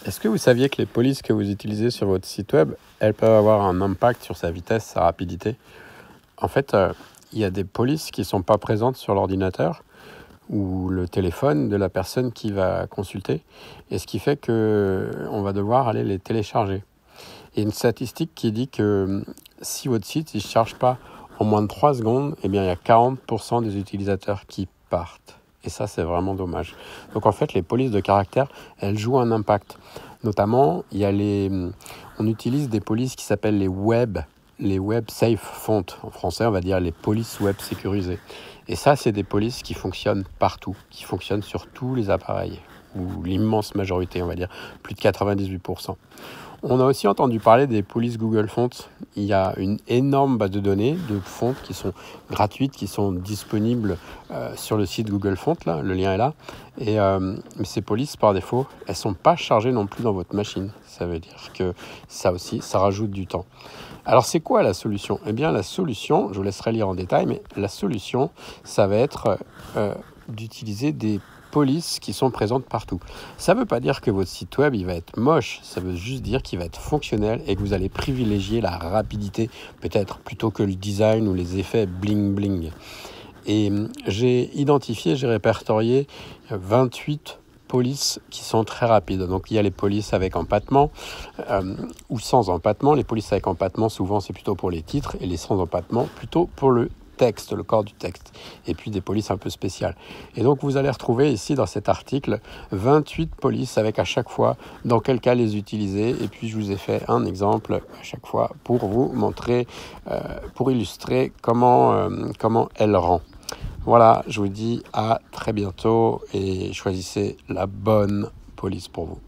Est-ce que vous saviez que les polices que vous utilisez sur votre site web, elles peuvent avoir un impact sur sa vitesse, sa rapidité? En fait, il y a des polices qui ne sont pas présentes sur l'ordinateur ou le téléphone de la personne qui va consulter, et ce qui fait qu'on va devoir aller les télécharger. Il y a une statistique qui dit que si votre site ne se charge pas en moins de 3 secondes, eh bien, il y a 40% des utilisateurs qui partent. Et ça, c'est vraiment dommage. Donc en fait, les polices de caractère, elles jouent un impact. Notamment, on utilise des polices qui s'appellent les web safe font. En français, on va dire les polices web sécurisées. Et ça, c'est des polices qui fonctionnent partout, qui fonctionnent sur tous les appareils, ou l'immense majorité, on va dire, plus de 98%. On a aussi entendu parler des polices Google Fonts. Il y a une énorme base de données de fonts qui sont gratuites, qui sont disponibles sur le site Google Fonts, là, le lien est là. Et mais ces polices, par défaut, elles ne sont pas chargées non plus dans votre machine. Ça veut dire que ça aussi, ça rajoute du temps. Alors c'est quoi la solution? Eh bien la solution, je vous laisserai lire en détail, mais la solution, ça va être d'utiliser des polices qui sont présentes partout. Ça ne veut pas dire que votre site web il va être moche, ça veut juste dire qu'il va être fonctionnel et que vous allez privilégier la rapidité peut-être plutôt que le design ou les effets bling bling. Et j'ai répertorié 28 polices qui sont très rapides. Donc il y a les polices avec empattement ou sans empattement. Les polices avec empattement, souvent c'est plutôt pour les titres, et les sans empattement plutôt pour le texte, le corps du texte, et puis des polices un peu spéciales. Et donc vous allez retrouver ici dans cet article 28 polices avec à chaque fois dans quel cas les utiliser, et puis je vous ai fait un exemple à chaque fois pour vous montrer, pour illustrer comment elle rend. Voilà, je vous dis à très bientôt et choisissez la bonne police pour vous.